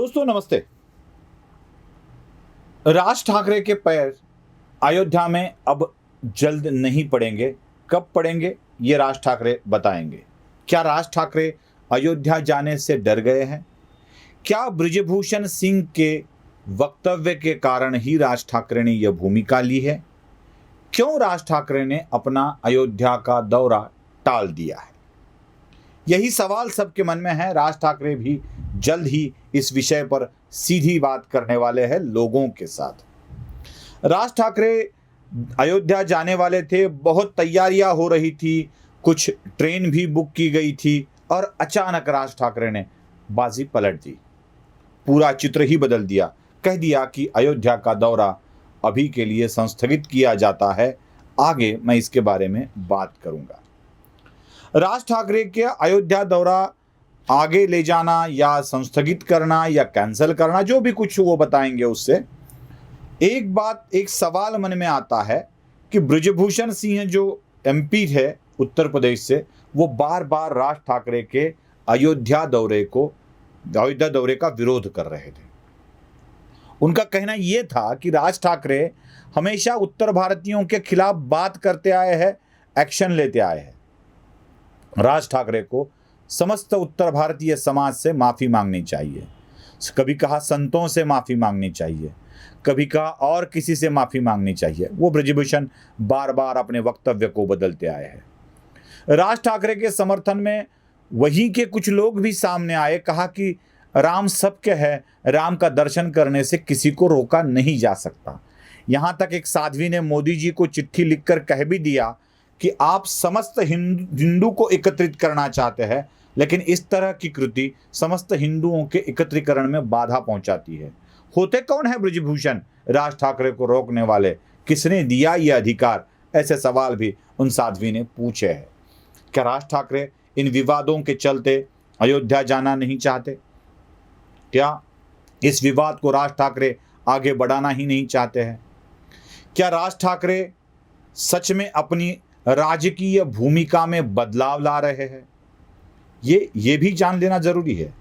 दोस्तों नमस्ते। राज ठाकरे के पैर अयोध्या में अब जल्द नहीं पड़ेंगे। कब पड़ेंगे ये राज ठाकरे बताएंगे। क्या राज ठाकरे अयोध्या जाने से डर गए हैं? क्या बृजभूषण सिंह के वक्तव्य के कारण ही राज ठाकरे ने यह भूमिका ली है? क्यों राज ठाकरे ने अपना अयोध्या का दौरा टाल दिया है? यही सवाल सबके मन में है। राज ठाकरे भी जल्द ही इस विषय पर सीधी बात करने वाले हैं लोगों के साथ। राज ठाकरे अयोध्या जाने वाले थे, बहुत तैयारियां हो रही थी, कुछ ट्रेन भी बुक की गई थी और अचानक राज ठाकरे ने बाजी पलट दी, पूरा चित्र ही बदल दिया। कह दिया कि अयोध्या का दौरा अभी के लिए संस्थगित किया जाता है, आगे मैं इसके बारे में बात करूंगा। राज ठाकरे के अयोध्या दौरा आगे ले जाना या संस्थगित करना या कैंसिल करना, जो भी कुछ वो बताएंगे उससे एक सवाल मन में आता है कि बृजभूषण सिंह जो एमपी है उत्तर प्रदेश से, वो बार बार राज ठाकरे के अयोध्या दौरे का विरोध कर रहे थे। उनका कहना यह था कि राज ठाकरे हमेशा उत्तर भारतीयों के खिलाफ बात करते आए हैं, एक्शन लेते आए हैं। राज ठाकरे को समस्त उत्तर भारतीय समाज से माफ़ी मांगनी चाहिए। कभी कहा संतों से माफ़ी मांगनी चाहिए, कभी कहा और किसी से माफ़ी मांगनी चाहिए। वो बृजभूषण बार बार अपने वक्तव्य को बदलते आए हैं। राज ठाकरे के समर्थन में वहीं के कुछ लोग भी सामने आए, कहा कि राम सबके है, राम का दर्शन करने से किसी को रोका नहीं जा सकता। यहाँ तक एक साध्वी ने मोदी जी को चिट्ठी लिखकर कह भी दिया कि आप समस्त हिंदू को एकत्रित करना चाहते हैं, लेकिन इस तरह की कृति समस्त हिंदुओं के एकत्रीकरण में बाधा पहुंचाती है। होते कौन है बृजभूषण राज ठाकरे को रोकने वाले? किसने दिया ये अधिकार? ऐसे सवाल भी उन साध्वी ने पूछे हैं। क्या राज ठाकरे इन विवादों के चलते अयोध्या जाना नहीं चाहते? क्या इस विवाद को राज ठाकरे आगे बढ़ाना ही नहीं चाहते हैं? क्या राज ठाकरे सच में अपनी राजकीय भूमिका में बदलाव ला रहे हैं? ये भी जान लेना जरूरी है।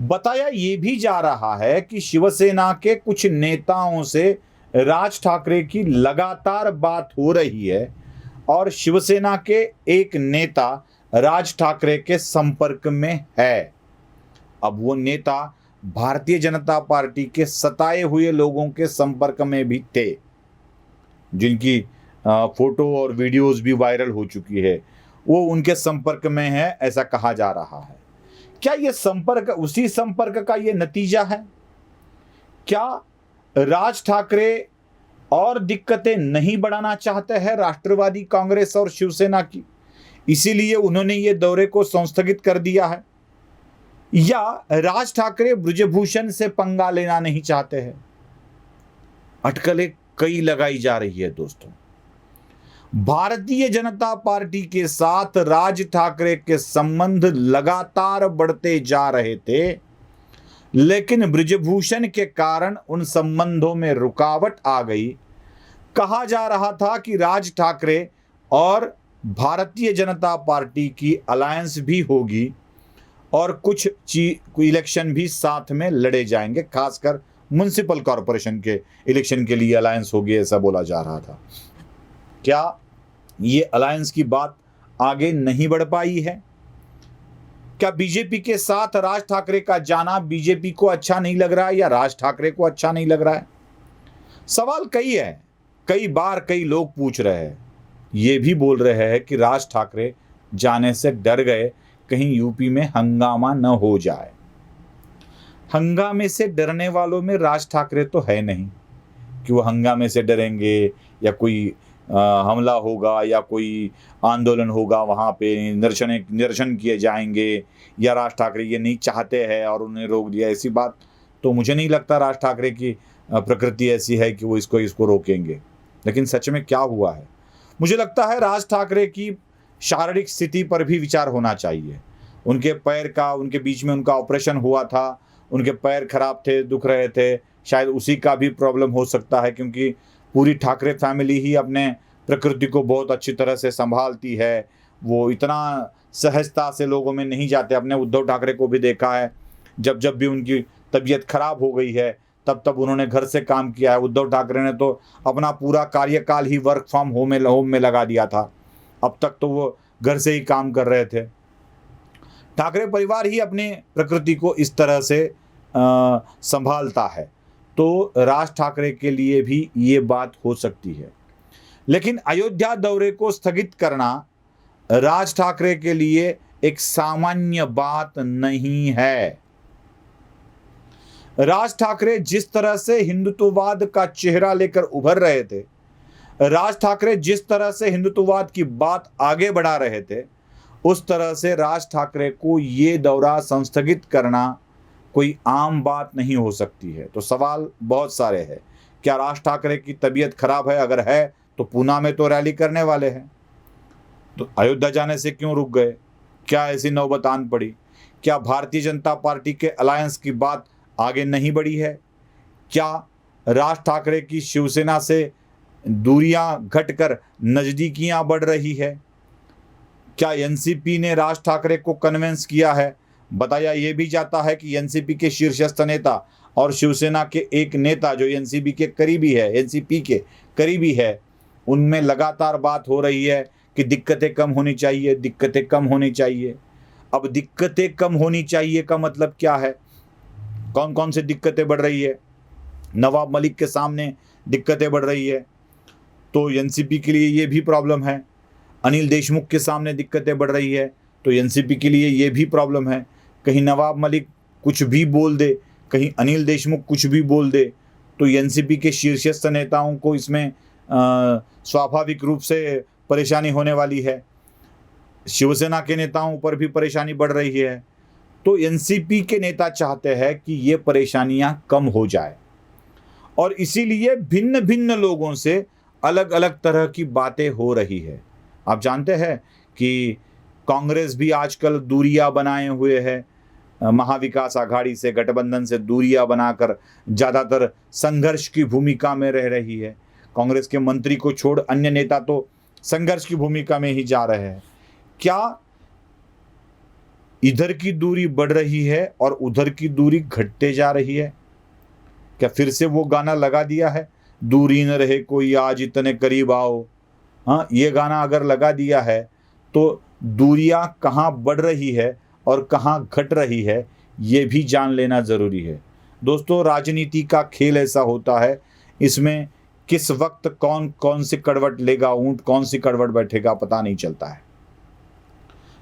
बताया ये भी जा रहा है कि शिवसेना के कुछ नेताओं से राज ठाकरे की लगातार बात हो रही है और शिवसेना के एक नेता राज ठाकरे के संपर्क में है। अब वो नेता भारतीय जनता पार्टी के सताए हुए लोगों के संपर्क में भी थे, जिनकी फोटो और वीडियोस भी वायरल हो चुकी है। वो उनके संपर्क में है, ऐसा कहा जा रहा है। क्या ये संपर्क उसी संपर्क का ये नतीजा है? क्या राज ठाकरे और दिक्कतें नहीं बढ़ाना चाहते हैं राष्ट्रवादी कांग्रेस और शिवसेना की, इसीलिए उन्होंने ये दौरे को संस्थगित कर दिया है? या राज ठाकरे बृजभूषण से पंगा लेना नहीं चाहते हैं? अटकलें कई लगाई जा रही है दोस्तों। भारतीय जनता पार्टी के साथ राज ठाकरे के संबंध लगातार बढ़ते जा रहे थे, लेकिन बृजभूषण के कारण उन संबंधों में रुकावट आ गई। कहा जा रहा था कि राज ठाकरे और भारतीय जनता पार्टी की अलायंस भी होगी और कुछ इलेक्शन भी साथ में लड़े जाएंगे, खासकर म्युनिसिपल कॉरपोरेशन के इलेक्शन के लिए अलायंस होगी, ऐसा बोला जा रहा था। क्या ये अलायंस की बात आगे नहीं बढ़ पाई है? क्या बीजेपी के साथ राज ठाकरे का जाना बीजेपी को अच्छा नहीं लग रहा है या राज ठाकरे को अच्छा नहीं लग रहा है? सवाल कई है, कई बार कई लोग पूछ रहे हैं। ये भी बोल रहे हैं कि राज ठाकरे जाने से डर गए, कहीं यूपी में हंगामा न हो जाए। हंगामे से डरने वालों में राज ठाकरे तो है नहीं कि वो हंगामे से डरेंगे या कोई हमला होगा या कोई आंदोलन होगा, वहाँ पे निरसन किए जाएंगे, या राज ठाकरे ये नहीं चाहते हैं और उन्हें रोक दिया। ऐसी बात तो मुझे नहीं लगता राज ठाकरे की प्रकृति ऐसी है कि वो इसको रोकेंगे। लेकिन सच में क्या हुआ है? मुझे लगता है राज ठाकरे की शारीरिक स्थिति पर भी विचार होना चाहिए। उनके पैर का, उनके बीच में उनका ऑपरेशन हुआ था, उनके पैर खराब थे, दुख रहे थे, शायद उसी का भी प्रॉब्लम हो सकता है, क्योंकि पूरी ठाकरे फैमिली ही अपने प्रकृति को बहुत अच्छी तरह से संभालती है। वो इतना सहजता से लोगों में नहीं जाते। अपने उद्धव ठाकरे को भी देखा है, जब भी उनकी तबीयत खराब हो गई है तब तब उन्होंने घर से काम किया है। उद्धव ठाकरे ने तो अपना पूरा कार्यकाल ही वर्क फ्रॉम होम में लगा दिया था, अब तक तो वो घर से ही काम कर रहे थे। ठाकरे परिवार ही अपनी प्रकृति को इस तरह से संभालता है, तो राज ठाकरे के लिए भी ये बात हो सकती है। लेकिन अयोध्या दौरे को स्थगित करना राज ठाकरे के लिए एक सामान्य बात नहीं है। राज ठाकरे जिस तरह से हिंदुत्ववाद का चेहरा लेकर उभर रहे थे, राज ठाकरे जिस तरह से हिंदुत्ववाद की बात आगे बढ़ा रहे थे, उस तरह से राज ठाकरे को ये दौरा संस्थगित करना कोई आम बात नहीं हो सकती है। तो सवाल बहुत सारे हैं। क्या राज ठाकरे की तबीयत खराब है? अगर है तो पूना में तो रैली करने वाले हैं, तो अयोध्या जाने से क्यों रुक गए? क्या ऐसी नौबत आन पड़ी? क्या भारतीय जनता पार्टी के अलायंस की बात आगे नहीं बढ़ी है? क्या राज ठाकरे की शिवसेना से दूरियां घटकर नजदीकियां बढ़ रही है? क्या एनसीपी ने राज ठाकरे को कन्विंस किया है? बताया यह भी जाता है कि एनसीपी के शीर्षस्थ नेता और शिवसेना के एक नेता जो एनसीपी के करीबी है, उनमें लगातार बात हो रही है कि दिक्कतें कम होनी चाहिए, दिक्कतें कम होनी चाहिए। अब दिक्कतें कम होनी चाहिए का मतलब क्या है? कौन कौन सी दिक्कतें बढ़ रही है? नवाब मलिक के सामने दिक्कतें बढ़ रही है, तो एनसीपी के लिए ये भी प्रॉब्लम है। अनिल देशमुख के सामने दिक्कतें बढ़ रही है, तो एनसीपी के लिए ये भी प्रॉब्लम है। कहीं नवाब मलिक कुछ भी बोल दे, कहीं अनिल देशमुख कुछ भी बोल दे, तो एनसीपी के शीर्षस्थ नेताओं को इसमें स्वाभाविक रूप से परेशानी होने वाली है। शिवसेना के नेताओं पर भी परेशानी बढ़ रही है। तो एनसीपी के नेता चाहते हैं कि ये परेशानियां कम हो जाए, और इसीलिए भिन्न भिन्न लोगों से अलग अलग तरह की बातें हो रही है। आप जानते हैं कि कांग्रेस भी आजकल दूरियां बनाए हुए है, महाविकास आघाड़ी से, गठबंधन से दूरियां बनाकर ज़्यादातर संघर्ष की भूमिका में रह रही है। कांग्रेस के मंत्री को छोड़ अन्य नेता तो संघर्ष की भूमिका में ही जा रहे हैं। क्या इधर की दूरी बढ़ रही है और उधर की दूरी घटते जा रही है? क्या फिर से वो गाना लगा दिया है, दूरी न रहे कोई आज इतने करीब आओ? हाँ, ये गाना अगर लगा दिया है तो दूरियां कहाँ बढ़ रही है और कहाँ घट रही है, ये भी जान लेना ज़रूरी है। दोस्तों, राजनीति का खेल ऐसा होता है, इसमें किस वक्त कौन कौन सी करवट लेगा ऊंट, कौन सी करवट बैठेगा, पता नहीं चलता है।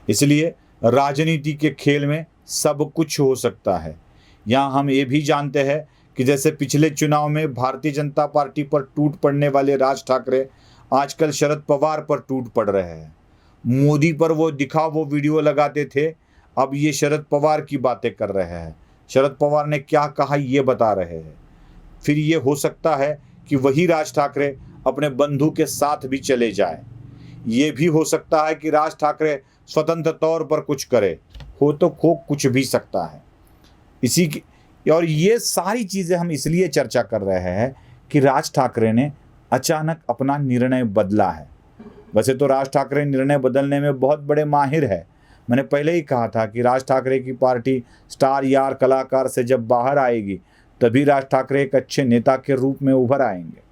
इसलिए राजनीति के खेल में सब कुछ हो सकता है। यहाँ हम ये भी जानते हैं कि जैसे पिछले चुनाव में भारतीय जनता पार्टी पर टूट पड़ने वाले राज ठाकरे आजकल शरद पवार पर टूट पड़ रहे हैं। मोदी पर वो वीडियो लगाते थे, अब ये शरद पवार की बातें कर रहे हैं। शरद पवार ने क्या कहा ये बता रहे हैं। फिर ये हो सकता है कि वही राज ठाकरे अपने बंधु के साथ भी चले जाए। ये भी हो सकता है कि राज ठाकरे स्वतंत्र तौर पर कुछ करे, हो कुछ भी सकता है। और ये सारी चीज़ें हम इसलिए चर्चा कर रहे हैं कि राज ठाकरे ने अचानक अपना निर्णय बदला है। वैसे तो राज ठाकरे निर्णय बदलने में बहुत बड़े माहिर है। मैंने पहले ही कहा था कि राज ठाकरे की पार्टी स्टार यार कलाकार से जब बाहर आएगी तभी राज ठाकरे एक अच्छे नेता के रूप में उभर आएंगे।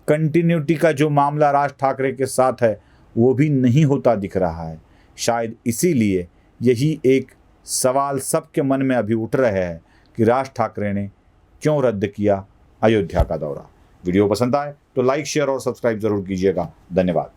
कंटिन्यूटी का जो मामला राज ठाकरे के साथ है वो भी नहीं होता दिख रहा है। शायद इसीलिए यही एक सवाल सबके मन में अभी उठ रहे हैं कि राज ठाकरे ने क्यों रद्द किया अयोध्या का दौरा। वीडियो पसंद आए तो लाइक, शेयर और सब्सक्राइब जरूर कीजिएगा। धन्यवाद।